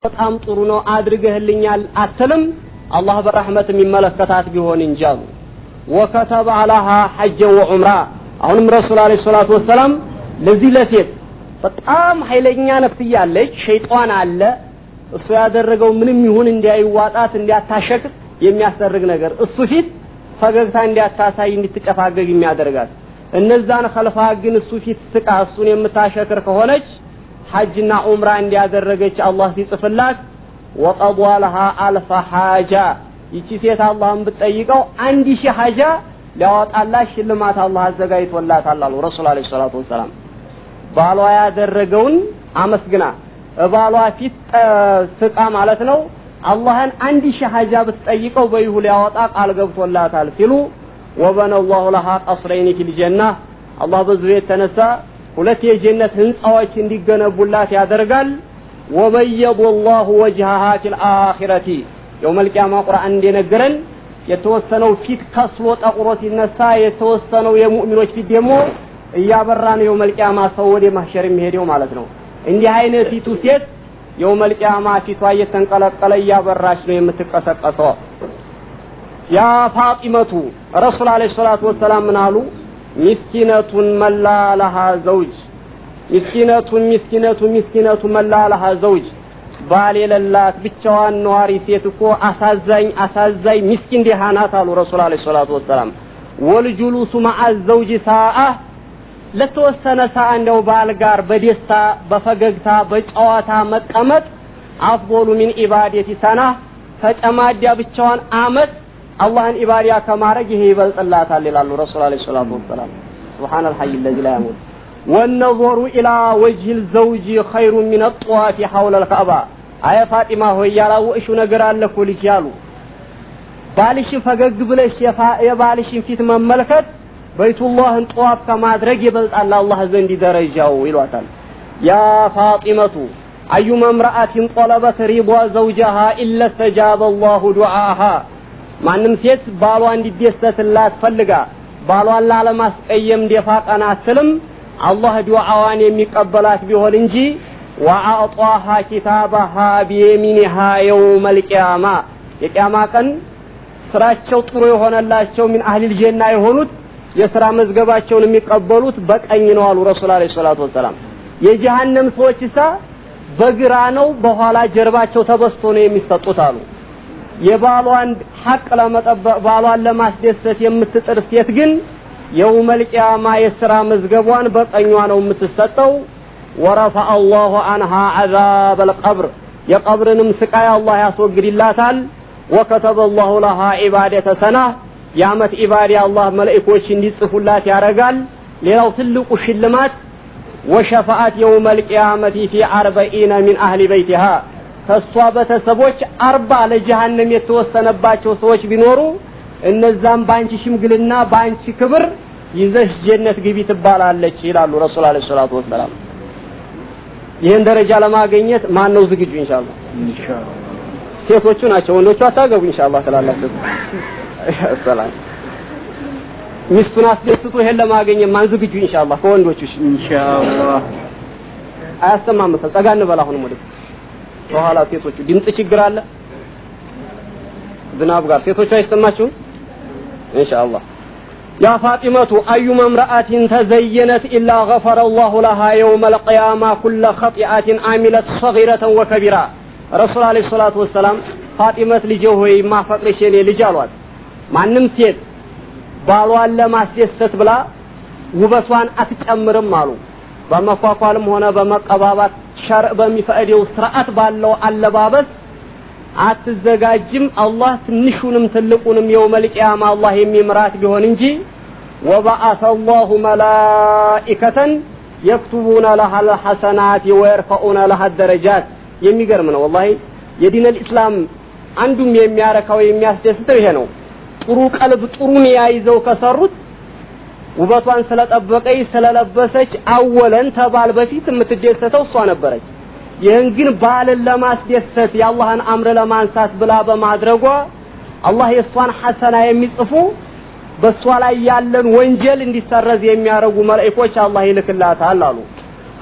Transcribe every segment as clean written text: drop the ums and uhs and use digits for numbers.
በጣም ጥሩ ነው አድርገህልኛል አትልም አላህ በረህመት የሚመለከታት ቢሆን እንጃሉ ወከተበ عليها حج وعمره አሁንም ረሱል አለይሂ ሰላቱ ወሰለም ለዚህ ለሴት በጣም ኃይለኛ ነፍስ ያለች ሸይጣን አለ እሱ ያደረገው ምንም ይሁን እንዲያይዋጣት እንዲያታሸክ የሚያስደርግ ነገር እሱ ፊት ፈገግታ እንዲያታሳይ እንድትጨፋገግ የሚያደርጋት እነዛን ኸልፋ ግን እሱ ፊት ስቃ እሱን የምታሸክር ከሆነች ሐጅና ዑምራ እንዲያደረገች አላህ ሲጽፍላት ወቀዷ لها الف حاجه ይቺ ሴት አላህን ብትጠይቀው 1000 ሐጃ ሊያወጣላት ሽልማት አላህ አዘጋጅቶላታል አሉ ረሱል አለይሂ ሰላቱ ወሰለም ባሏ ያደረገውን አመስግና ባሏ ፊት ስቃ ማለት ነው አላህን 1000 ሐጃ ብትጠይቀው በይሁ ሊያወጣ ቃል ገብቶላታል ሲሉ وبنى الله لها قصرين في الجنه الله በዚህ የተነሳ ሁለት የጀነት ህንጻዎች እንዲገነቡላት ያደርጋል وبيض الله وجهها في الاخره يوم القيامه ቁርአን እንደነገረን የተወሰነው ፊት ከስሎ ጠቁሮ ሲነሳ የተወሰነው የሙእሚኖች ፊት ደግሞ እያበራ ነው የውመል ቂያማ ሰው ወደ ማህሸር የሚሄደው ማለት ነው እንዲህ አይነት ፊቱ ሴት የውመል ቂያማ ፊቷ እየተንቀለቀለ እያበራች ነው የምትቀሰቀሰው ያ ፋጢመቱ ረሱል አለይሂ ሰላቱ ወሰለም ምናሉ ምስኪነቱን መላላሃ ዘውጅ ምስኪነቱ መላላሃ ዘውጅ ባል የሌላት ብቻዋን ነዋሪ ሴት እኮ አሳዛኝ ምስኪን ደሃናት አሉ ረሱል አለይሂ ሰላቱ ወሰለም ወልጁሉሱ ማዓ ዘውጅ ሰዓ ለተወሰነ ሰዓ እንደው ባል ጋር በደስታ በፈገግታ በጨዋታ መቀመጥ አፍضل من ኢባደቲ ሰና ተጨማዲያ ብቻዋን አመት አላህን ኢባዲያ ከማረግ ይሄ ይበልጥላታል ይላሉ ረሱል አለይሂ ሰላቱ ወሰለም سبحان الحي الذي لا يموت والنظر الى وجه الزوج خير من الطواف حول الكعبه አያ ፋጢማ ሆይ ያላወቅሽው ነገር አለ እኮ ልጅ ያሉ ባልሽን ፈገግ ብለሽ የባልሽን ፊት መመልከት በይቱላህን ጧፍ ከማድረግ ይበልጣል አላህ ዘንድ ደረጃው ይሏታል ያ ፋጢመቱ አዩማ امرأة طلبت رضا زوجها الا استجاب الله دعاها ማንም ሴት ባሏ እንዲደሰትላት ፈልጋ ባሏን ላለማስቀየም ደፋቀና አትልም አላህ ዱዓዋን የሚቀበላት ቢሆን እንጂ وأعطاها كتابها بيمينها يوم القيامة የቂያማ ቀን ስራቸው ጥሩ የሆነላቸው ምን አህሊ الجنة የሆኑት የሥራ መዝገባቸውን የሚቀበሉት በቀኝ ነው አሉ ረሱል አለይሂ ሰላቱ ወሰለም የጀሃነም ሰዎችሳ በግራ ነው በኋላ ጀርባቸው ተበስቶ ነው የሚሰጡት አሉ የባሏን ሐቅ ለመጠበቅ ባሏን ለማስደሰት የምትጥር ሴት ግን يوم القيامة የሥራ መዝገቧን በቀኟ ነው የምትሰጠው ورفع الله عنها عذاب القبر يقبرنم سقاي الله ያስወግድላታል وكتب الله لها عبادة سنة ያመት ኢባዲያ አላህ መላእክቶች እንዲጽፉላት ያረጋል ሌላው ትልቁ ሽልማት وشفاعت يوم القيامة في 40 من اهل بيتها ከሷ በተሰቦች 40 ለጀሃነም የተወሰነባቸው ሰዎች ቢኖሩ እነዛም ባንቺ ሽምግልና ባንቺ ክብር ይዘሽ ጀነት ግቢ ትባላለች ይላሉ ረሱል አለይሂ ሰላቱ ወሰለም ይሄን ደረጃ ለማግኘት ማን ነው ዝግጁ ኢንሻአላህ ሴቶቹ ናቸው ወንዶቹ አታገቡ ኢንሻአላህ ተላላችሁ ሰላም ሚስቱን አስደስቱ ይሄን ለማግኘት ማን ዝግጁ ኢንሻአላህ ከወንዶቹ ኢንሻአላህ አያሰማም ተጸጋን በላሁን ወደ በኋላ ሴቶቹ ድምጽ ችግር አለ ዝናብ ጋር ሴቶቹ አይሰማችሁ ኢንሻአላህ يا فاطمة أيما امرأة تزينت إلا غفر الله لها يوم القيامة كل خطيئة عملت صغيرة وكبيرة رسول عليه الصلاة والسلام فاطمة لجوهي ما فقرشيني لجالوات ማንም ሴት ባሏን ለማስደሰት ብላ ውበቷን አትጨምርም አሉ በመኳኳልም ሆነ በመቀባባት ሸርዕ በሚፈቅደው ስርዓት ባለው አለባበስ አትዘጋጅም አላህ ትንሹንም ትልቁንም የውመል ቂያማ አላህ የሚምራት ቢሆን እንጂ وبعث الله ملائكة يكتبون لها الحسنات ويرفعون لها الدرجات የሚገርም ነው والله የዲን الاسلام አንዱም የሚያረካው የሚያስደስተው ይሄ ነው ጥሩ ቀልብ ጥሩ ያይዘው ከሰሩት ውበቷን ስለጠበቀይ ስለለበሰች አወለን ተባል በፊት የምትደሰተው እሷ ነበረች ይሄን ግን ባልን ለማስደሰት የአላህን አምር ለማንሳት ብላ በማድረጓ አላህ የሷን ሐሰና የሚጽፉ በሷ ላይ ያለን ወንጀል እንዲሰረዝ የሚያረጉ መላእክቶች አላህ ይልክላታል አሉ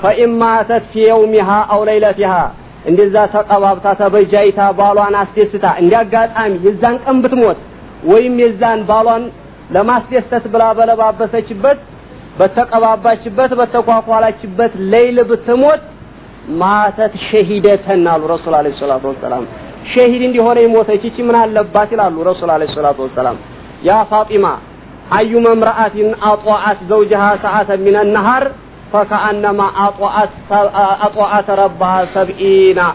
فإما تت في يومها أو ليلتها እንደዛ ተቀባብታ ተበጃይታ ባሏን አስደስታ እንዲያጋጣሚ የዛን ቀን ብትሞት ወይም የዛን ባሏን ለማስደሰት ብላ በለባበሰችበት በተቀባባችበት በተቋቋላችበት ሌሊት ብትሞት ማተት ሸሂደተን አሉ ረሱል አለይሂ ሰላቱ ወሰለም ሸሂድ እንዲሆነ የሞተች እቺ ምን አለባት ይላሉ ረሱል አለይሂ ሰላቱ ወሰለም ያ ፋጢማ አዩመ امرأة اطاعت زوجها ساعة من النهار فكأنما اطاعت ربها 70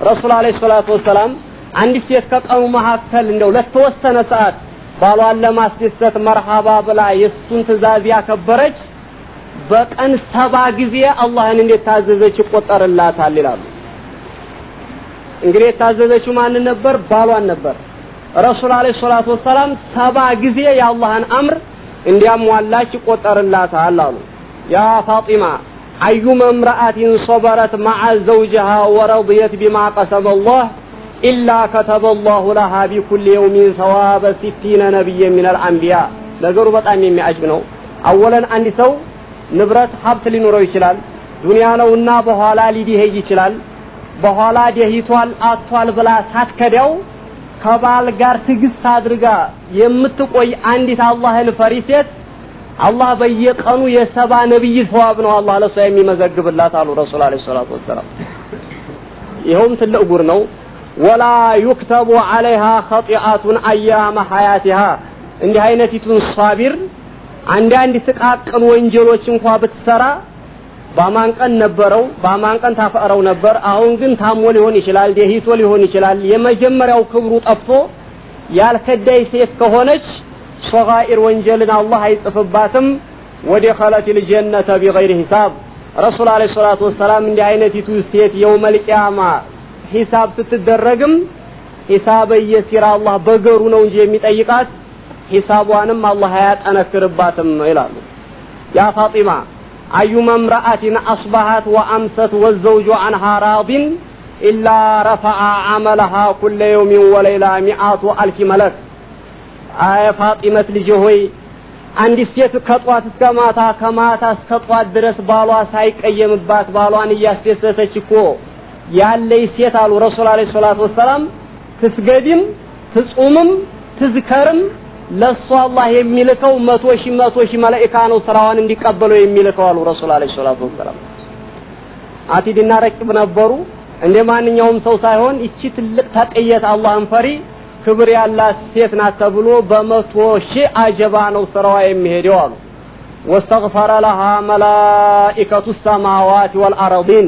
ረሱል አለይሂ ሰላቱ ወሰለም አንዲት ሴት ከቀኑ መካከል እንደው ለተወሰነ ሰዓት ባሏን ለማስደሰት መርሃባ ብላ የሱን ትእዛዝ ያከበረች በቀን 70 ጊዜ አላህን እንደታዘዘች ይቆጠርላታል ይላሉ እንግዲህ የታዘዘችው ማን ነበር ባሏን ነበር ረሱል አለይሂ ሰላቱ ወሰለም 70 ጊዜ የአላህን አምር እንዲያሟላች ይቆጠርላታል አሉ ያ ፋጢማ አዩመ امرأة صبرت مع زوجها ورضيت بما قسم الله إلا كتب الله لها بكل يوم ثواب 60 نبيا من الأنبياء ነገሩ በጣም የሚያጅብ ነው አወለን አንድ ሰው ንብረት ሀብት ሊኖረው ይችላል ዱንያ ነውና በኋላ ሊዲሄይ ይችላል በኋላ ደህይቷል አጥቷል ብላ ሳትከደው ከባል ጋር ትግስት አድርጋ የምትቆይ አንዲት አላህን ፈሪሴት አላህ በየቀኑ የሰባ ነብይ ثواب ነው አላህ ለሷ የሚመዘግብላት አሉ ረሱል አለይሂ ሰላቱ ወሰለም ይሄም ትልቅ ጉር ነው ولا يكتب عليها خطيئات ايام حياتها እንዲህ አይነቲቱን ሷቢር አንድ ጥቃቅን ወንጀሎች እንኳን ብትሰራ ባማንቀን ነበረው ባማንቀን ታፈረው ነበር አሁን ግን ታሞ ሊሆን ይችላል ደህይቶ ሊሆን ይችላል የመጀመሪያው ክብሩ ጠፍቶ ያልከዳይ ሴት ከሆነች ሶጋኢር ወንጀልን አላህ አይጽፍባትም ወደኸለት الجنة بغير حساب ረሱል አለይሂ ሰላቱ ወሰለም እንዲህ አይነቲቱ ሴት የውመል ቂያማ ሂሳብ ስትደረግም ሂሳብ የሲራ አላህ በገሩ ነው እንጂ የሚጠይቃት ሂሳቧንም አላህ ያጠነክርባትም ይላሉ ያ ፋጢማ أيما امرأة أصبحت وأمست والزوج عنها راض إلا رفع عملها كل يوم وليلة 100,000 ملك آية فاطمة لجهوي عند السيت كطوات السماتا كماتا سكطوات درس بالوا سايك أيام بات بالوان ياسيستشكو يالي سيت على رسول عليه الصلاة والسلام تسجدم تسقومم تذكرم ለሱ አላህ የሚልከው 100,000 መላእክት ነው ስራዋን እንዲቀበሉ የሚልከው አሉ ረሱል አለይሂ ሰላቱ ወሰለም አቲድና ረቂብ ነበሩ እንደማንኛውም ሰው ሳይሆን እቺ ትልቅ ተቀየት አላህን ፈሪ ክብር ያላት ሴት ናት ተብሎ በ100,000 አጀባ ነው ስራዋ የሚሄደው አሉ واستغفر لها ملائكة السماوات والأرضين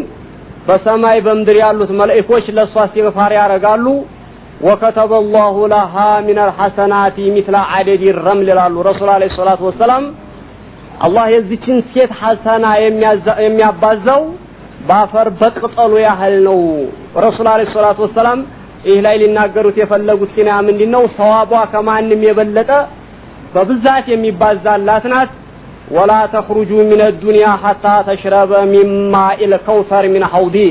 በሰማይ በምድር ያሉት መላእክቶች ለሷ ሲግፋር ያረጋሉ وكتب الله لها من الحسنات مثل عدد الرمل للرسول عليه الصلاة والسلام الله يزكين سيت حسنا የሚያባዛው ባፈር በቅጠሉ ያህል ነው ረሱል عليه الصلاة والسلام ይህ ላይ ሊናገሩት የፈለጉት ሲና ምንድነው ثوابዋ ከማንም የበለጠ በብዛት የሚባዛላት ናት ولا تخرجوا من الدنيا حتى تشرب من ماء الكوثر من حوضي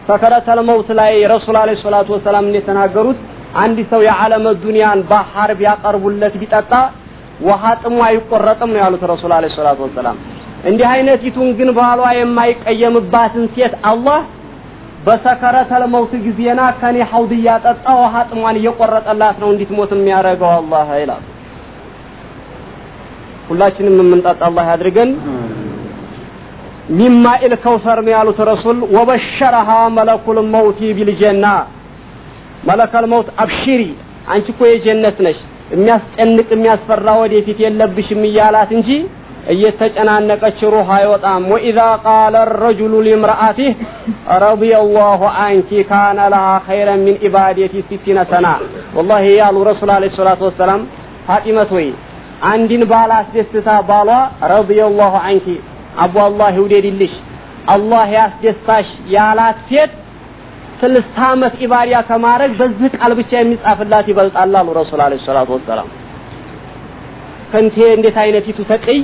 سكرت الموت ላይ ረሱል عليه الصلاة والسلام እንደተናገሩት አንድ ሰው የዓለም ዱንያን ባህር ቢያቀርቡለት ቢጠጣ ውሃ ጥሙ አይቆረጥም ነው ያሉት ረሱል አለይሂ ሰላቱ ወሰለም እንዲህ አይነቲቱን ግን ባሏ የማይቀየምባትን ሴት አላህ በሰከረተል መውት ጊዜና ከኔ ሐውድ ያጠጣ ውሃ ጥሟን እየቆረጠላት ነው እንድትሞት የሚያረጋው አላህ ይላል ሁላችንም የምንጠጣ አላህ ያድርገን ሚማ ኢልከውሰር ነው ያሉት ረሱል ወበሸረሃ መለኩል መውት ቢልጀና መለከል መውት አብሽሪ አንቺ እኮ የጀነት ነሽ የሚያስጨንቅ የሚያስፈራ ወደፊት የለብሽም ይያላት እንጂ እየተጨናነቀች ሩህ አይወጣም وإذا قال الرجل لامرأته رضي الله عنك كان لها خيرا من عبادتي 60 سنة والله يا رسول الله صلى الله عليه وسلم فاطمة ወይ አንድን ባል አስደስታ ባሏ رضي الله عنك አቡ አላህ ይውደድልሽ አላህ ያስደስታሽ ያላት ሴት 3 ዓመት ኢባሪያ ከማረግ በዚህ ቃል ብቻ የሚጻፍላት ይበልጣል አሉ ረሱል አለይሂ ሰላቱ ወሰለም ከንቴ እንዴት አይነቲቱ ተቀይ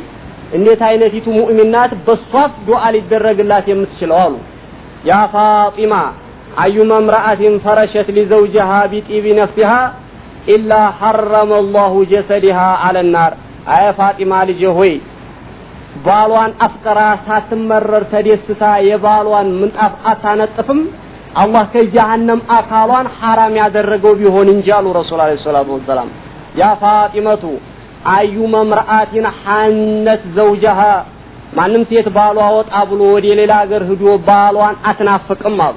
እንዴት አይነቲቱ ሙእሚናት በሷፍ ዱዓ ሊደረግላት የምትችለው አሉ ያ ፋጢማ አዩማ امرأة فرشت لزوجها بطيب نفسها إلا حرم الله جسدها على النار አይ ፋጢማ ልጅ ሆይ ባሏን አፍቀራ ሳትመረር ተደስታ የባሏን ምንጣፍ አታነጥፍም አላህ ከጀሃነም አካሏን حرام ያደረገው ቢሆን እንጂ አሉ ረሱል አለይሂ ሰላቱ ወሰለም ያ ፋጢመቱ አዩ መምራአቲን ሐነት ዘውጀሃ ማንም ሴት ባሏ ወጣ ብሎ ወደ ሌላ ሀገር ሄዶ ባሏን አትናፍቅም አሉ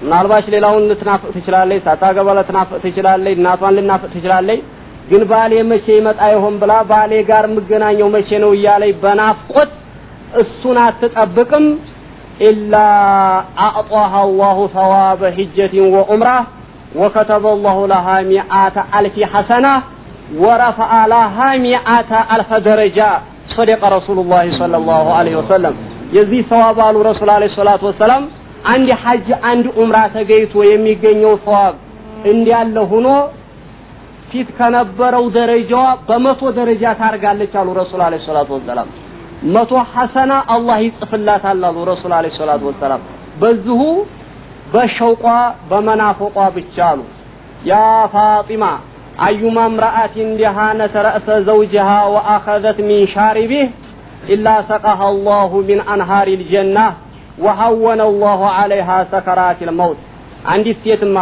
ምናልባት ሌላውን ልትናፍቅ ትችላለች ሳታገባ ልትናፍቅ ትችላለች እናቷን ልትናፍቅ ትችላለች ግን ባሌ መቼ ይመጣ ይሆን ብላ ባሌ ጋር መገናኘው መቼ ነው ይያለይ በናፍቆት እሱን አትጠብቅም ኢላ አዕጣሃ አላሁ ثواب حجة وعمرة وكتب الله لها 100,000 حسنة ورفع لها 100,000 درجة صدق رسول الله صلى الله عليه وسلم يزي ثواب على رسول الله صلى الله عليه وسلم عند حج عند عمره ተገይቶ የሚገኘው ثواب እንዲያለ ሆኖ ፊት ከነበረው ደረጃዋ በመቶ ደረጃ ታርጋለች አሉ ረሱል አለይሂ ሰላቱ ወሰለም መቶ ሐሰና አላህ ይጽፍላታል አሉ ረሱል አለይሂ ሰላቱ ወሰለም በዚሁ በሸውቋ በመናፈቋ ብቻ አሉ ያ ፋጢማ አዩማ امرأة دهانت رأس زوجها وأخذت من شاربه إلا سقاها الله من أنهار الجنة وهون الله عليها سكرات الموت عندي ሴትማ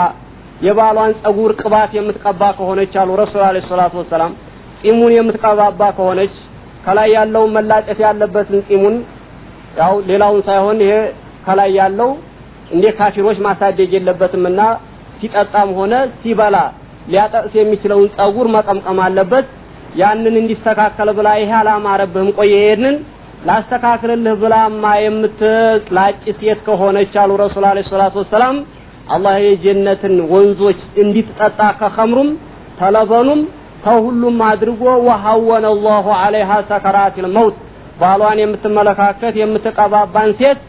የባሏን ጸጉር ቅባት የምትቀባ ከሆነች አሉ ረሱል አለይሂ ሰላቱ ወሰለም ጺሙን የምትቀባባ ከሆነች ከላይ ያለው መላጨት ያለበትን ጺሙን ያው ሌላውን ሳይሆን ይሄ ከላይ ያለው እንደ ካፊሮች ማሳደግ የለበትምና ሲጠጣም ሆነ ሲበላ ሊያጠስ የሚችለውን ጸጉር መቀምቀም አለበት ያንን እንዲስተካከል ብላ ይሄ አላማረብህም ቆይ ይሄንን ላስተካክልልህ ብላማ የምትላጭ ሴት ከሆነች አሉ ረሱል አለይሂ ሰላቱ ወሰለም አላህ የጀነትን ወንዞች እንዲትጠጣ ከኸምሩም ተለበኑም ከሁሉም አድርጎ ወሐወነ الله عليها سكرات الموت ባሏን የምትመለካከት የምትቀባባን ሴት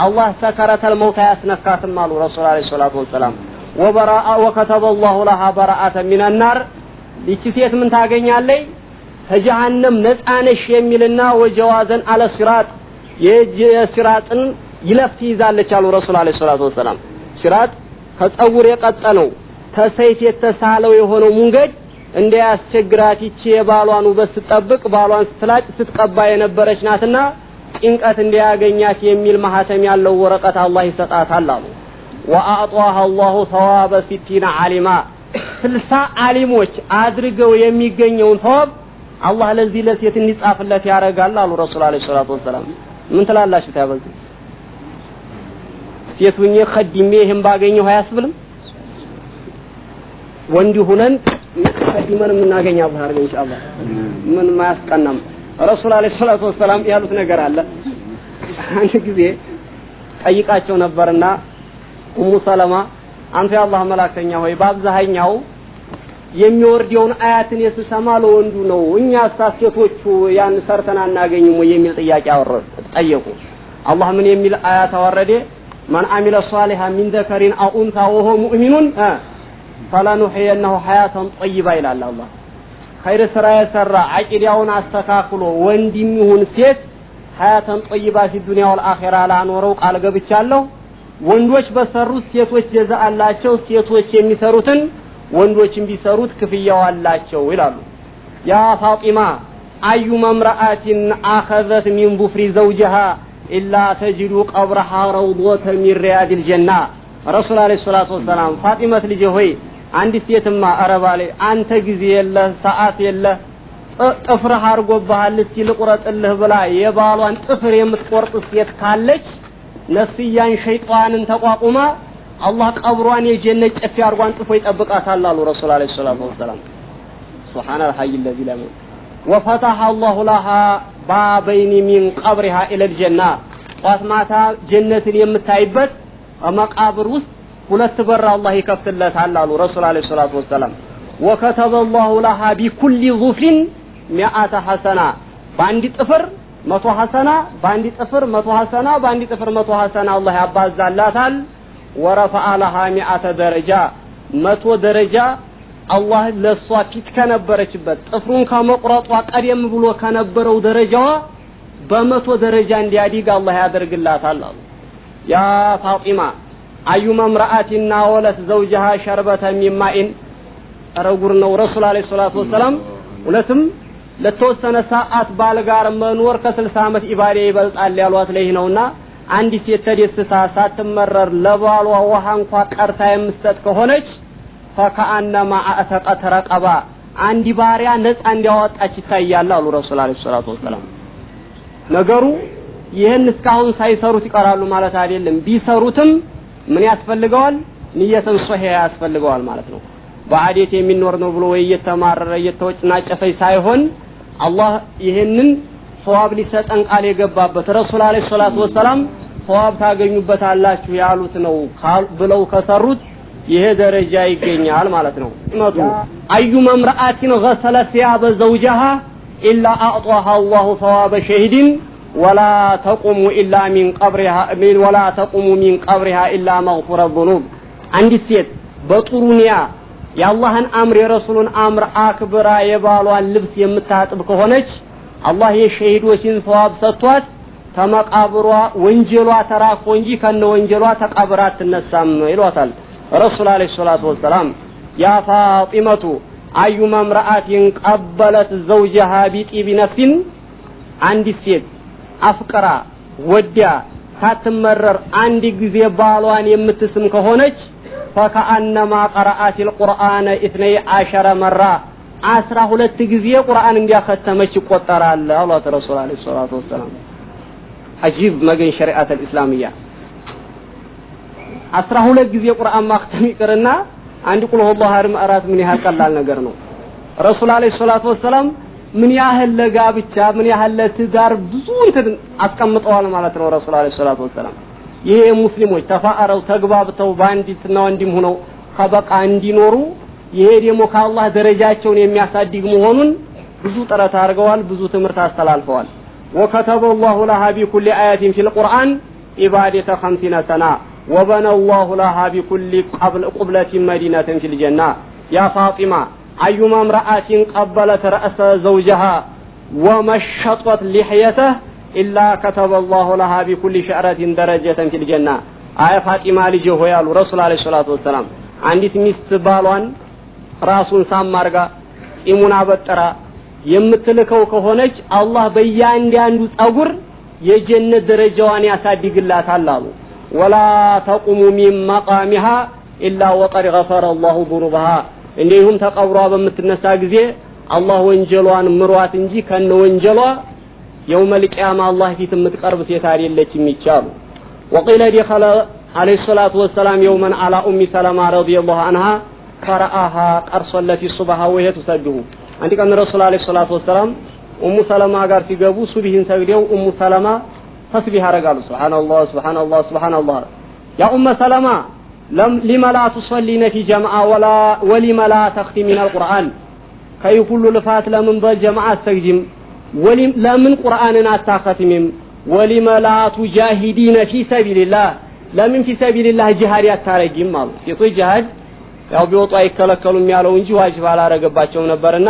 አላህ سكرات الموت ያስነካትም አሉ ረሱል አለይሂ ሰላቱ ወሰለም وبراء وكتب الله لها براءة من النار ይቺ ሴት ምን ታገኛለች ከጀሃነም ነፃነሽ የሚልና ወጀዋዘን አለ ሲራጥ የሲራጥን ይለፍት ይዛለች አሉ ረሱል አለይሂ ሰላቱ ወሰለም ሲራጥ ከጸጉር የቀጠለው ተሰይት የተሳለው የሆነው መንገድ እንዲያስቸግራት ይቺ የባሏን ውበት ስትጠብቅ ባሏን ስትላጭ ስትቀባ የነበረች ናትና ጭንቀት እንዲያገኛት የሚል ማህተም ያለው ወረቀት አላህ ይሰጣታል አሉ وأعطاها الله ثواب 60 عالما 60 ዓሊሞች አድርገው የሚገኘውን ثواب አላህ ለዚህ ለሴት እንዲጻፍለት ያረጋል አሉ ረሱል አለይሂ ሰላቱ ወሰለም ምን ትላላችሁ ታበዙ ሴቱኝ ኸዲሜ ይሄን ባገኘው አያስብልም ወንዲ ሆነን ኸዲመን እናገኛ ባህር ኢንሻአላህ ምን ማያስቀናም ረሱል አለይሂ ሰላቱ ወሰለም ያሉት ነገር አለ አንድ ጊዜ ጠይቃቸው ነበርና ኡሙ ሰለማ አንተ ያላህ መላእክተኛ ሆይ በአብዛኛው የሚወርደውን አያትን የሰማ ለወንዱ ነው እኛ ሴቶቹ ያን ሰርተና እናገኝም ወይ የሚል ጥያቄ አወረዱ ጠየቁ አላህ ምን የሚል አያት አወረደ ማን አሚለ ሷሊሃን ሚን ዘከሪን አው ኡንሳ ወሆ ሙእሚኑን ፈለኑህየነሁ ሐያተን ጠይባ ይላል አላህ ኸይር ስራ የሰራ አቂዳውን አስተካክሎ ወንድም ይሁን ሴት ሐያተን ጠይባ في والآخرة ላኖረው ቃል ገብቻለሁ ወንዶች በሰሩት ሴቶች ጀዛ አላቸው ሴቶች የሚሰሩትን ወንዶችም ቢሰሩት ክፍያው አላቸው ይላሉ ያ ፋጢማ አዩ መምራአቲን አخذت من ظفر زوجها إلا تجد قبرها روضة من رياض الجنة رسول الله صلى الله عليه وسلم ፋጢማት ልጅ ሆይ አንድ ሴትማ አረባለ አንተ ጊዜ የለ ሰዓት የለ ጥፍርህ አርጎብሃል ሲልቁረጥልህ ብላ የባሏን ጥፍር የምትቆርጥ ሴት ካለች ነፍስያን ሸይጣንን ተቋቁማ አላህ ቀብሯን የጀነት ጨፍ ያርጓን ጥፎ ይጠብቃታል አሉ ረሱል አለይሂ ሰላቱ ወሰለም ሱብሃነል ሐይ الذي لا يموت وفتح الله لها بابين من قبرها الى الجنه ቋስማታ ጀነትን የምታይበት መቃብር ውስጥ ሁለት በር አላህ ይከፍትለታል አሉ ረሱል አለይሂ ሰላቱ ወሰለም وكتب الله لها بكل ظفر 100 حسنه ባንዲ ጥፍር 100 ሐሰና ባንዲ ጥፍር 100 ሐሰና ባንዲ ጥፍር 100 ሐሰና አላህ ያባዛላታል ورفع لها 100 درجه 100 ደረጃ አላህ ለሷ ፊት ከነበረችበት ጥፍሩን ከመቁረጧ ቀደም ብሎ ከነበረው ደረጃዋ በ100 ደረጃ እንዲያድግ አላህ ያደርግላታል አሉ ያ ፋጢማ አዩማ ምራአቲና ወለት ዘውجها شربة من ماء ረጉር ነው ረሱል አለይሂ ሰላቱ ወሰለም ሁለቱም ለተወሰነ ሰዓት ባልጋር መኖር ከ60 ዓመት ኢባዴ ይበልጣል ያሏት ለይ ነውና አንዲት ሴት ተደስታ ሳትመረር ለባሏ ውሃ እንኳን ቀርታ የምትሰጥ ከሆነች ፈከአነማ አተቀት ረቀባ አንዲ ባሪያ ነፃ እንዲያወጣች ይታያል አሉ ረሱል አለይሂ ሰላቱ ወሰለም። ነገሩ ይሄን እስካሁን ሳይሰሩት ይቀራሉ ማለት አይደለም። ቢሰሩትም ምን ያስፈልገዋል? ንየተን ሶሂህ ያስፈልገዋል ማለት ነው። በአዴት የሚኖር ነው ብሎ ወይ የተማረረ የተወጭናጨፈይ ሳይሆን አላህ ይሄንን ሶዋብ ሊሰጠን ቃል የገባበት ረሱል አለይሂ ሰላቱ ወሰለም ሶዋብ ታገኙበታላችሁ ያሉት ነው ብለው ከሰሩት ይሄ ደረጃ ይገኛል ማለት ነው። መጡ አዩ መምራአቲን غسلت ثياب زوجها الا اعطاها الله ثواب شهيد ولا تقوم الا من قبرها ولا تقوم من قبرها الا مغفور الذنوب አንዲት ሴት በጥሩኒያ የአላህን አምር የረሱሉን አምር አክብራ የባሏን ልብስ የምታጥብ ከሆነች አላህ የሸሂዶችን ثواب ሰጥቷት ተመቃብሯ ወንጀሏ ተራቆ እንጂ ከነ ወንጀሏ ተቀብራ አትነሳም ይሏታል ረሱል አለይሂ ሰላቱ ወሰለም። ያ ፋጢመቱ አዩ መምራአቲን ቀበለት ዘውጀሃ ቢጢብ ነፍሲን አንዲት ሴት አፍቅራ ወዲያ ሳትመረር አንድ ጊዜ ባሏን የምትስም ከሆነች ፈከአነማ ቀራአቲል ቁርአን 12 መራ 12 ጊዜ ቁርአን እንዲያከተመች ይቆጠራል አላህ ረሱል አለይሂ ሰላቱ ወሰለም። አጂብ መገን ሸሪዓት الاسلاميه 12 ጊዜ ቁርአን ማክተም ይቀርና አንድ ቁል ሁላህ አህድ ማራት ምን ያህል ቀላል ነገር ነው። ረሱል አለይሂ ሰላቱ ወሰለም ምን ያህል ለጋብቻ ምን ያህል ለትዳር ብዙ እንትን አስቀምጠዋል ማለት ነው ረሱል አለይሂ ሰላቱ ወሰለም። ይሄ ሙስሊሞች ተፋአረው ተግባብተው ባንዲትና ወንድም ሆነው ከበቃ እንዲኖሩ ይሄ ደግሞ ከአላህ ደረጃቸውን የሚያሳድግ መሆኑን ብዙ ጥረት አድርገዋል፣ ብዙ ትምህርት አስተላልፈዋል። وكتب الله لها بكل آية في القرآن عبادة 50 سنة وبنى الله لها بكل قبلة مدينة في الجنة. يا فاطمة أيما امرأة قبلت رأس زوجها ومشطت لحيته إلا كتب الله لها بكل شعرة درجة في الجنة. آية فاطمة لجهو يا رسول عليه الصلاة والسلام عندي مست بالوان راسون سامارغا إمنا بترا የምትልከው ከሆነች አላህ በእያንዳንዱ ጸጉር የጀነት ደረጃዋን ያሳድግላታል አሉ። ወላ ተቁሙ ሚን መቃሚሃ ኢላ ወቀድ ገፈረ አላሁ ذنوبها እንዲሁም ተቀብሯ በምትነሳ ጊዜ አላህ ወንጀሏን ምሯት እንጂ ከነ ወንጀሏ የውመል ቂያማ አላህ ፊት የምትቀርብ ሴት አይደለችም ይቻሉ። وقيل دخل عليه الصلاه والسلام يوما على ام سلمة رضي الله عنها فرآها قرص التي صبها وهي تسجد. አንድ ቀን ረሱል አለይሂ ሰላቱ ወሰለም ኡሙ ሰለማ ጋር ሲገቡ ሱብሂን ሰግደው ኡሙ ሰለማ ተስቢህ አረጋሉ። ሱብሃንአላህ ሱብሃንአላህ ሱብሃንአላህ ያ ኡሙ ሰለማ لما لا تصلين في جماعة ولما لا تختمين القرآن كي كل لفات لمن بالجماعة تسجم لمن قرآننا تختمين ولما لا تجاهدين في سبيل الله لمن في سبيل الله جهاريات تارجم مال في جهاد ያው ቢወጡ አይከለከሉም ያለው እንጂ ዋጅብ አላረገባቸው ነበርና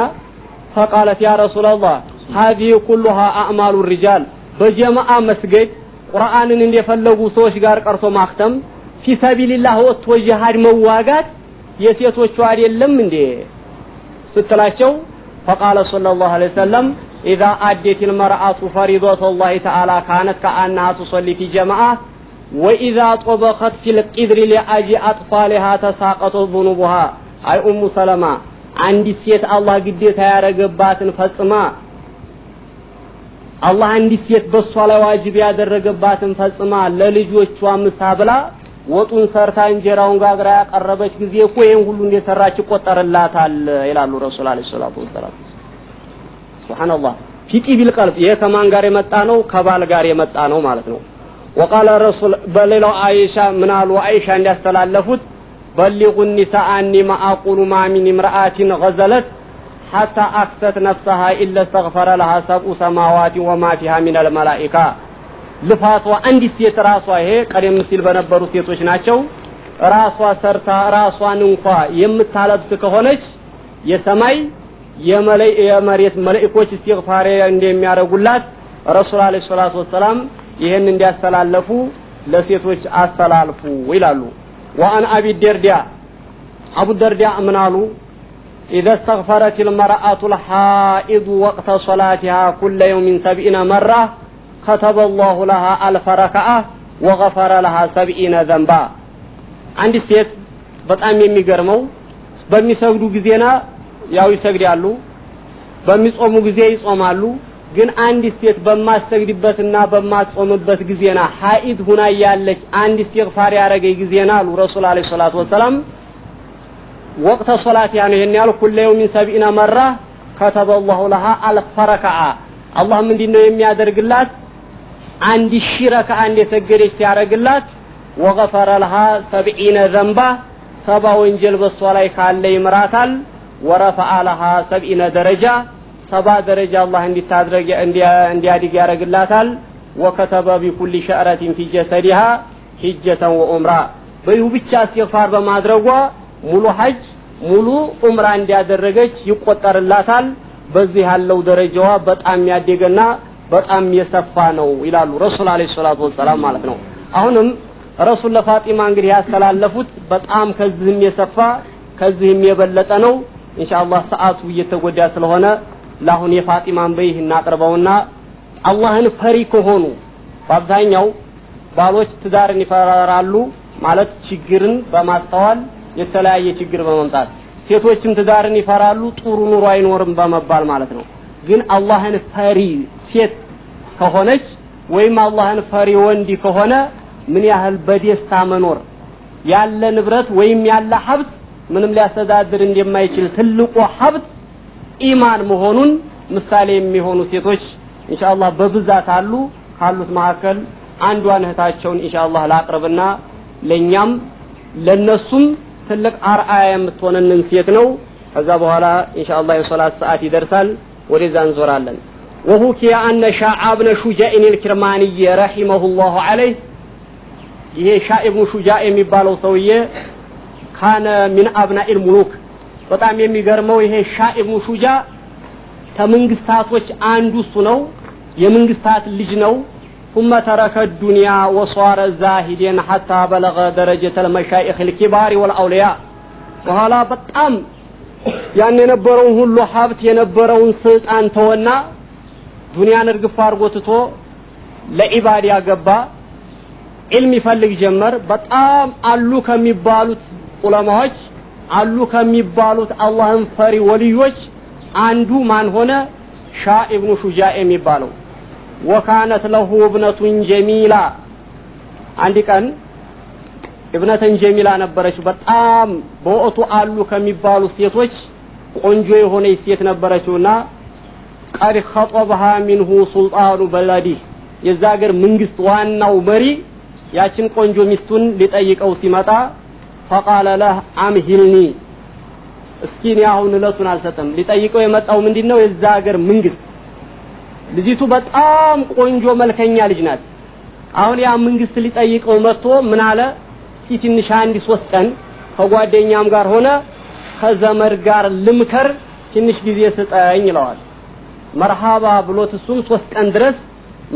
فقالت يا رسول الله هذه كلها اعمال الرجال በጀማዓ መስገድ ቁርአንን እንደፈለጉ ሰዎች ጋር ቀርቶ ማክተም في سبيل الله ወጥቶ ጂሃድ መዋጋት የሴቶቹ አይደለም እንዴ ስትላቸው فقال صلى الله عليه وسلم اذا ادت المراه فريضه الله تعالى كانت كانها تصلي في جماعه وإذا طبخت في القدر لأجي أطفالها تساقط ذنوبها. أي أم سلمة عندي سيت الله قديت يا رقبات فسما الله عندي سيت بالصلاة واجب يا رقبات فسما للجوج ومسابلا وطن سرطان جراون غاغرا قربش ጊዜ እኮ ይሄን ሁሉ እንደሰራች ቆጠረላታል ይላሉ ረሱል አለይሂ ሰላቱ ወሰለም። ሱብሃንአላህ ፊቂ ቢልቀልብ የከማን ጋር የመጣ ነው ከባል ጋር የመጣ ነው ማለት ነው። وقال الرسول بلغوا عائشة من عائشة عند استلالفت بلغوا النساء أني ما أقول ما من امرأة غزلت حتى أكست نفسها إلا استغفر لها 7 سماوات وما فيها من الملائكة. لفاتوا عندي سيت راسوا هي قديم ሲል በነበሩ ሴቶች ናቸው። ራሷ ሰርታ ራሷን እንኳን የምታለብስ ከሆነች የሰማይ የመሬት መላእክቶች ኢስቲግፋር እንደሚያደርጉላት ረሱል አለይሂ ሰላቱ ወሰለም ይሄን እንዲያስተላልፉ ለሴቶች አስተላልፉ ይላሉ። وعن ابي الدرداء ابو الدرداء منالو اذا استغفرت المراه الحائض وقت صلاتها كل يوم 70 مره كتب الله لها 1000 ركعه وغفر لها 70 ذنبا አንድ ሴት በጣም የሚገርመው በሚሰግዱ ጊዜና ያው ይሰግዳሉ በሚጾሙ ጊዜ ይጾማሉ ግን አንድ ሴት በማሰግድበትና በማጾምበት ጊዜና ሐኢድ ሁና ያለች አንድ ኢስቲግፋር ያረገይ ጊዜና አሉ ረሱል አለይሂ ሰላቱ ወሰለም ወቅተ ሶላት ይሄን ያሉ ኩለ የውሚን 70 መራ كتب الله لها ألف ركعة الله من دينه የሚያደርግላት አንድ ሽረካ አንድ የሰገደች ያረግላት وغفر لها 70 ذنبا 70 ወንጀል በሷ ላይ ካለ ይምራታል ورفع لها 70 درجة 70 درجة الله እንዲታድርግ እንዲያድግ ያረግላታል وكتب بكل شعرة في جسدها حجة وعمرة በይሁ ብቻ ኢስቲግፋር በማድረጓ ሙሉ ሐጅ ሙሉ ዑምራ እንዲያደረገች ይቆጠርላታል በዚህ ያለው ደረጃዋ በጣም ያደገና በጣም የሰፋ ነው ይላሉ ረሱል አለይሂ ሰላቱ ወሰለም ማለት ነው አሁንም ረሱል ለፋጢማ እንግዲህ ያስተላለፉት በጣም ከዚህም የሰፋ ከዚህም የበለጠ ነው ኢንሻአላህ ሰዓቱ እየተጎዳ ስለሆነ ለአሁን የፋጢማን በይህ እናቀርበውና አላህን ፈሪ ከሆኑ በአብዛኛው ባሎች ትዳርን ይፈራራሉ ማለት ችግርን በማስተዋል የተለያየ ችግር በመምጣት ሴቶችም ትዳርን ይፈራሉ ጥሩ ኑሮ አይኖርም በመባል ማለት ነው ግን አላህን ፈሪ ሴት ከሆነች ወይም አላህን ፈሪ ወንድ ከሆነ ምን ያህል በደስታ መኖር ያለ ንብረት ወይም ያለ ሀብት ምንም ሊያስተዳድር እንደማይችል ትልቁ ሀብት ኢማን መሆኑን ምሳሌ የሚሆኑ ሴቶች ኢንሻአላህ በብዛት አሉ ካሉት መካከል አንዷን እህታቸውን ኢንሻአላህ ላቅርብና ለኛም ለነሱም ትልቅ አርአያ የምትሆነን ሴት ነው ከዛ በኋላ ኢንሻአላህ የሶላት ሰዓት ይደርሳል ወደዛ እንዞራለን وحكي أن شعب بن شجاع الكرماني رحمه الله عليه ይሄ ሻኢብ ብኑ ሹጃዕ የሚባለው ሰውዬ ካነ ሚን አብናኢል ሙሉክ በጣም የሚገርመው ይሄ ሻኢብ ብኑ ሹጃዕ ከመንግስታቶች አንዱ እሱ ነው የመንግስታት ልጅ ነው ثم ترك الدنيا وصار زاهدا حتى بلغ درجة المشايخ الكبار والأولياء وهلا በጣም ያን የነበረውን ሁሉ ሀብት የነበረውን ስልጣን ተወና ዱንያን እርግፍ አርጎ ትቶ ለኢባዳ ያገባ علم ይፈልግ ጀመር በጣም አሉ ከሚባሉት ዑለማዎች አሉ ከሚባሉት አላህን ፈሪ ወልዮች አንዱ ማን ሆነ ሻኢብ ብኑ ሹጃዕ የሚባለው وكانت له ابنة جميلة عندي كان ابنة جميلة ነበረች በጣም በወጡ አሉ ከሚባሉ ሴቶች ቆንጆ የሆነች ሴት ነበረችውና قد خطبها منه سلطان بلدي የዛገር መንግስት ዋናው መሪ ያችን ቆንጆ ሚስቱን ሊጠይቀው ሲመጣ فقال له امهلني እስኪን ያሁን ለሱን አልሰጠም ሊጠይቀው የመጣው ምንድነው የዛገር መንግስት ልጅቱ በጣም ቆንጆ መልከኛ ልጅ ናት አሁን ያ መንግስት ሊጠይቀው መጥቶ ምን አለ ትንሽ አንድ 3 ቀን ከጓደኛም ጋር ሆነ ከዘመር ጋር ልምከር ትንሽ ጊዜ ስጠኝ ይለዋል መርሃባ ብሎት እሱም 3 ቀን ድረስ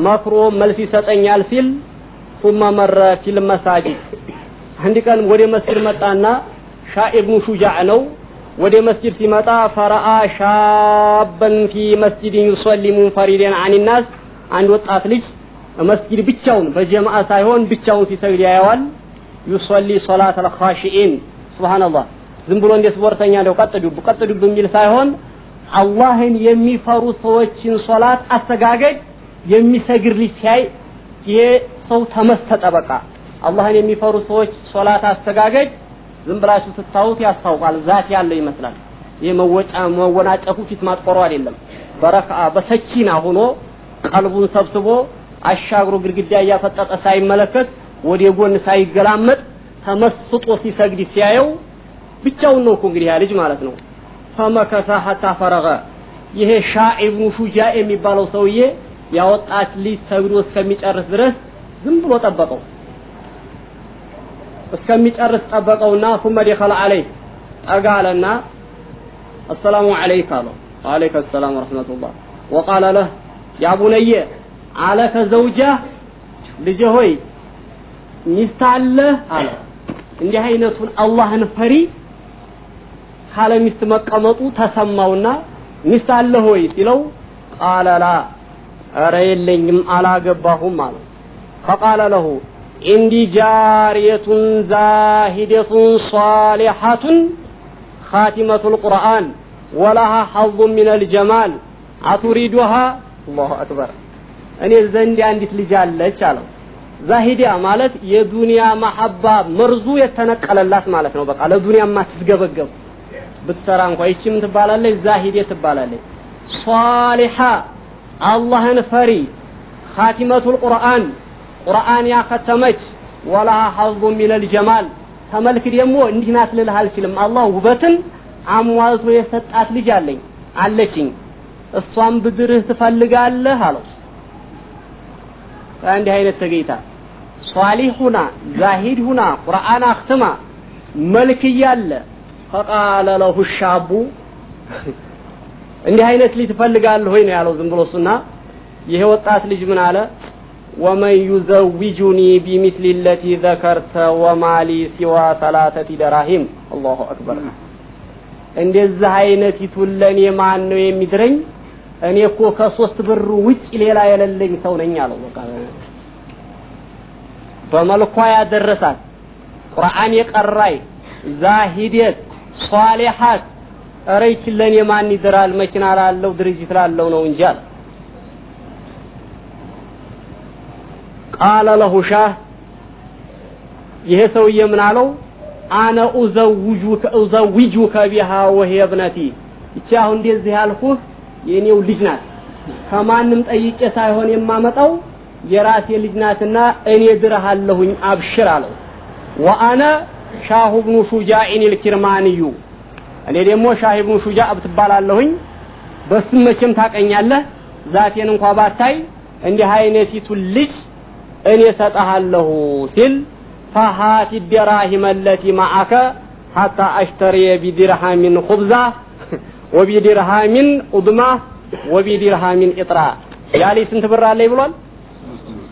መክሮ መልስ ይሰጠኛል ሲል ثم مر في المساجد አንድ ቀን ወደ መስጊድ መጣና ሻኢብ ብኑ ሹጃዕ ነው ወደ መስጊድ ሲመጣ ፈራአ ሻበን في مسجد يصلي منفردا عن الناس አንድ ወጣት ልጅ መስጊድ ብቻውን በጀማዓ ሳይሆን ብቻውን ሲሰግድ ያያዋል يصلي صلاه الخاشعين سبحان الله ዝም ብሎ እንደ ስፖርተኛ ነው ቀጥዱ በሚል ሳይሆን አላህን የሚፈሩ ሰዎችን ሶላት አስተጋገድ የሚሰግድ ልጅ ሲያይ የሰው ተመሰጠ በቃ አላህን የሚፈሩ ሰዎች ሶላት አስተጋገድ ዝም ብላችሁ ተታውት ያስታውቃል ዛት ያለው ይመስላል የመወናጨፉ ፊት ማጥቆሩ አይደለም በረካ በሰኪና ሆኖ ቀልቡን ሰብስቦ አሻግሮ ግድግዳ ያፈጠጠ ሳይመለከት ወደ ጎን ሳይገላመጥ ተመስጦ ሲሰግድ ሲያየው ብቻውን ነው እንግዲህ ያ ልጅ ማለት ነው ፈመከሳ hatta ፈረገ ይሄ ሻኢብ ብኑ ሹጃዕ የሚባለው ሰውዬ ያወጣት ልጅ ሰግዶ እስከሚጨርስ ድረስ ዝም ብሎ ጠበቀው እስከሚጨርስ ጠበቀውና ثم دخل عليه አጋለና السلام عليك አለው وعليك السلام ورحمة الله وقال له يا بني عليك زوجة ልጅ ሆይ ሚስት አለ አለ እንዲህ አይነቱን አላህን ፈሪ ካለ ሚስት መቀመጡ ተሰማውና ሚስት አለ ሆይ ሲለው قال لا ኧረ የለኝም አላገባሁም አለ فقال له عندي جارية زاهدة صالحة خاتمة القرآن ولها حظ من الجمال أتريدها الله أكبر أني زندي عندي تلجالة شالو زاهدة مالت የዱንያ መሐባ መርዙ የተነቀለላት ማለት ነው በቃ ለዱንያ ማትስገበገብ ብትሰራ እንኳን እቺም ትባላለች ዛሂዴ ትባላለች ሷሊሃ አላህን ፈሪ ኻቲመቱል ቁርአን ቁርአን ያከተመች ወላሃ ሐظ ሚነል ጀማል ተመልክ ደግሞ እንዲህ ናት ልልህ አልችልም አላህ ውበትን አሟልቶ የሰጣት ልጅ አለችኝ እሷም ብድርህ ትፈልጋለህ አለው አንድ አይነት ተገይታ ሷሊሁና ዛሂድሁና ቁርአን አክተማ መልክ ያለ فقال له الشاب እንዲህ አይነት ልጅ ትፈልጋለህ ወይ ነው ያለው ዝም ብሎስና ይሄ ወጣት ልጅ ምን አለ ومن يزوجني بمثل التي ذكرت وما لي سوى 3 دراهم الله اكبر እንደዚህ አይነት ይቱለኔ ማን ነው የሚድረኝ እኔ እኮ ከ3 ብር ውጭ ሌላ የሌለኝ ሰው ነኝ አለው በቃ በመልኳ ያደረሳት ቁርአን የቀራይ ዛሂዲት ሷሊሃት አረይት ለኔ ማን ይድራል መኪና ላለው ድርጅት ላለው ነው እንጂ አለ قال له شاه ይሄ ሰውዬ ምን አለው አነ أزوجك بها وهي ابنتي እቺ አሁን እንደዚህ ያልኩህ የኔው ልጅ ናት ከማንም ጠይቄ ሳይሆን የማመጣው የራሴ ልጅ ናትና እኔ ድረሃለሁኝ አብሽር አለው وانا شاه بن شجاع الكرماني እኔ ደግሞ ሻህ ኢብኑ ሹጃዕ ብትባላለሁኝ በስም መቼም ታቀኛለህ ዛቴን እንኳን ባታይ እንዲህ አይነቲቱ ልጅ እኔ ሰጣሃለሁ ሲል فهات الدراهم التي معك حتى اشتري بدرهم خبزة وبدرهم أضمة وبدرهم إطراء ያሊ ስንት ብር አለኝ ብሏል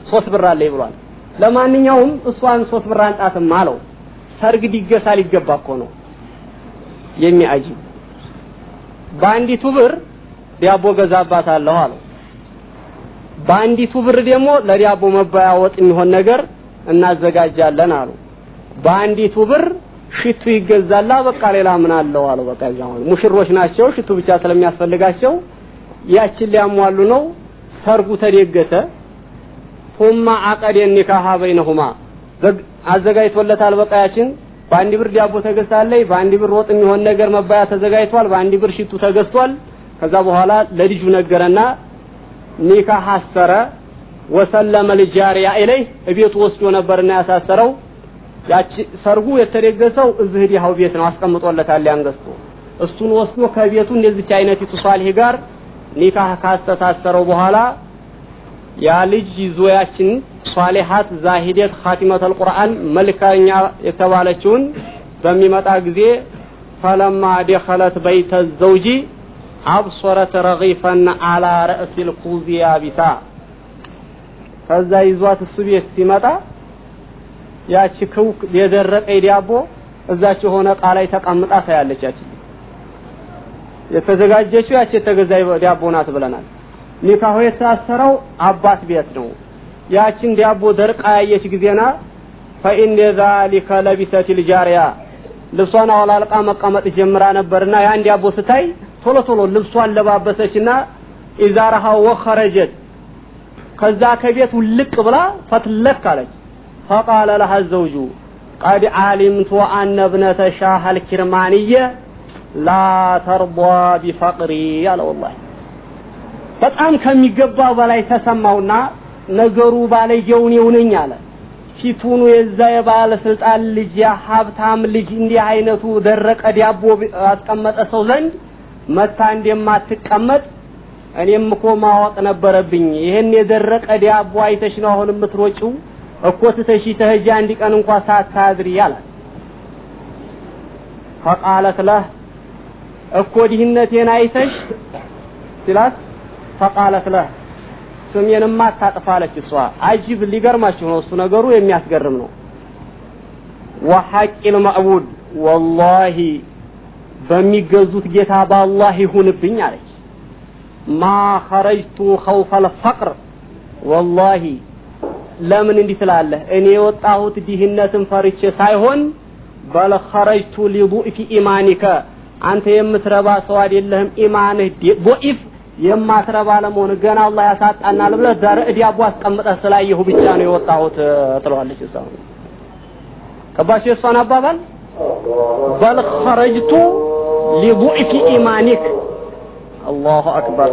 3 ብር አለኝ ብሏል ለማንኛውም እሷን 3 ብር አንጣትም አለው ሰርግ ዲገሳ ሊገባ እኮ ነው የሚያጂ ባንዲቱ ብር ዲያቦ ገዛባታለሁ አለው ባንዲቱ ብር ደግሞ ለዲያቦ መባያ ወጥ የሚሆን ነገር እናዘጋጃለን አሉ ባንዲቱ ብር ሽቱ ይገዛላ በቃ ሌላ ምን አለው አለው በቃ ያው ሙሽሮች ናቸው ሽቱ ብቻ ስለሚያስፈልጋቸው ያችን ሊያሟሉ ነው ሰርጉ ተደገሰ ثم عقد النكاح بينهما አዘጋጅቶለታል በቃ ያችን ባንዲ ብር ዲያቦ ተገዝታለይ ባንዲ ብር ወጥ የሚሆን ነገር መባያ ተዘጋጅቷል ባንዲ ብር ሽቱ ተገዝቷል ከዛ በኋላ ለልጁ ነገረና ኒካህ አሰረ ወሰለመ ለጃሪያ ኢለይ እቤቱ ወስዶ ነበርና ያሳሰረው ያቺ ሰርጉ የተደገሰው እዚህ ዲያው ቤት ነው አስቀምጦለታል ያንገስቶ እሱን ወስዶ ከቤቱ እንደዚህ አይነቲቱ ሷሊህ ጋር ኒካህ ካስተሳሰረው በኋላ ያ ልጅ ይዞያችን ሷሊሃት ዛሂደት ኻቲመቱል ቁርአን መልካኛ የተባለችውን በሚመጣ ጊዜ فلما دخلت بيت الزوج أبصرت رغيفا على رأس الخوذية بتا ከዛ ይዟት እሱ ቤት ሲመጣ ያቺ ከውክ የደረቀ ዲያቦ እዛች ሆነ ቃላይ ተቀምጣ ታያለች ያቺ የተዘጋጀችው ያቺ የተገዛይ ዲያቦ ናት ብለናል ኒካሁ የተሳሰረው አባት ቤት ነው ያቺን ዲያቦ ደርቃ ያየች ጊዜና فإن ذلك لبست الجارية ልብሷን አውላልቃ መቀመጥ ጀምራ ነበርና ያን ዲያቦ ስታይ ቶሎ ቶሎ ልብሷን ለባበሰችና ኢዛራሃ ወخرجت ከዛ ከቤት ውልቅ ብላ ፈትለክ አለች فقال لها الزوج قد علمت أن ابنة شاه الكرمانية لا ترضى بفقري يا والله በጣም ከሚገባው በላይ ተሰማውና ነገሩ ባለየውን ይውነኝ አለ ፊቱኑ የዛ የባለ ስልጣን ልጅ ሀብታም ልጅ እንዲህ አይነቱ ደረቀ ዲያቦ አስቀመጠ ሰው ዘንድ መታ እንደማትቀመጥ እኔም እኮ ማወቅ ነበረብኝ ይሄን የደረቀ ዲያቦ አይተሽ ነው አሁን የምትሮጪው እኮ ተተሺ ተህጂ አንድ ቀን እንኳን ሳታድሪ ያላት فقالت له እኮ ዲህነቴን አይተሽ ሲላት فقالت له ስሜንማ ታጥፋለች እሷ አጂብ ሊገርማችሁ ነው እሱ ነገሩ የሚያስገርም ነው وحق المعبود والله በሚገዙት ጌታ በአላህ ይሁንብኝ አለች ما خرجت خوف الفقر والله ለምን እንዲህ ትላለህ እኔ የወጣሁት ዲህነትን ፈርቼ ሳይሆን በል خرجت لضعف ኢማኒከ አንተ የምትረባ ሰው አይደለህም ኢማንህ ضعيف የማትረባ ለመሆን ገና አላህ ያሳጣናል ብለህ ዳርእ ዲያቦ አስቀምጠህ ስላየሁ ብቻ ነው የወጣሁት ትለዋለች እሷ ከባሽ እሷን አባባል በል خرجت لضعف ኢማኒክ الله أكبر